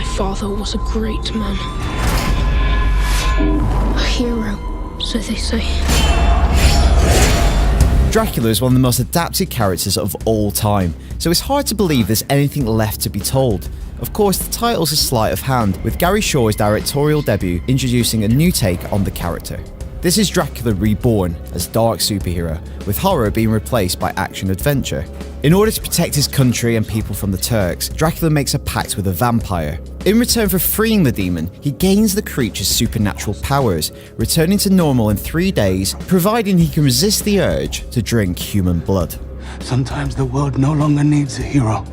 My father was a great man. A hero, so they say. Dracula is one of the most adapted characters of all time, so it's hard to believe there's anything left to be told. Of course, the title's a sleight of hand, with Gary Shaw's directorial debut introducing a new take on the character. This is Dracula reborn as dark superhero, with horror being replaced by action-adventure. In order to protect his country and people from the Turks, Dracula makes a pact with a vampire. In return for freeing the demon, he gains the creature's supernatural powers, returning to normal in 3 days, providing he can resist the urge to drink human blood. Sometimes the world no longer needs a hero.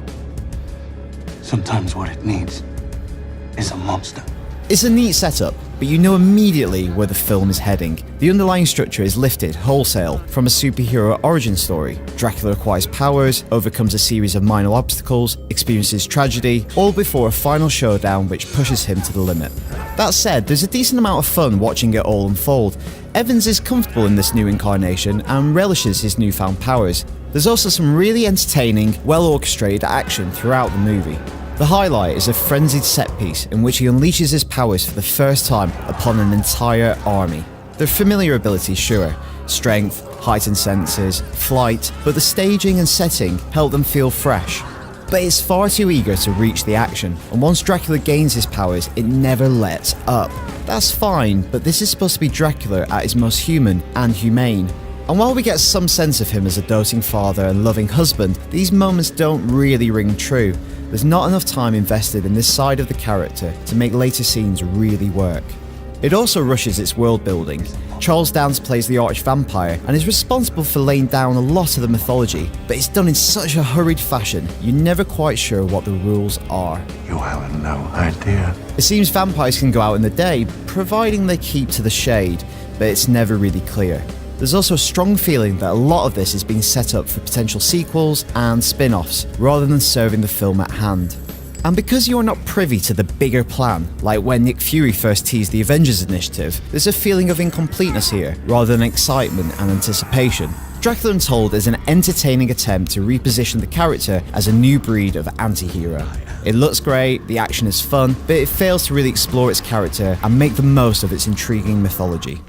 Sometimes what it needs is a monster. It's a neat setup, but you know immediately where the film is heading. The underlying structure is lifted wholesale from a superhero origin story. Dracula acquires powers, overcomes a series of minor obstacles, experiences tragedy, all before a final showdown which pushes him to the limit. That said, there's a decent amount of fun watching it all unfold. Evans is comfortable in this new incarnation and relishes his newfound powers. There's also some really entertaining, well-orchestrated action throughout the movie. The highlight is a frenzied set piece in which he unleashes his powers for the first time upon an entire army. They're familiar abilities, sure, strength, heightened senses, flight, but the staging and setting help them feel fresh. But it's far too eager to reach the action, and once Dracula gains his powers, it never lets up. That's fine, but this is supposed to be Dracula at his most human and humane. And while we get some sense of him as a doting father and loving husband, these moments don't really ring true. There's not enough time invested in this side of the character to make later scenes really work. It also rushes its world building. Charles Dance plays the arch-vampire and is responsible for laying down a lot of the mythology, but it's done in such a hurried fashion, you're never quite sure what the rules are. You have no idea. It seems vampires can go out in the day, providing they keep to the shade, but it's never really clear. There's also a strong feeling that a lot of this is being set up for potential sequels and spin-offs, rather than serving the film at hand. And because you're not privy to the bigger plan, like when Nick Fury first teased the Avengers Initiative, there's a feeling of incompleteness here, rather than excitement and anticipation. Dracula Untold is an entertaining attempt to reposition the character as a new breed of anti-hero. It looks great, the action is fun, but it fails to really explore its character and make the most of its intriguing mythology.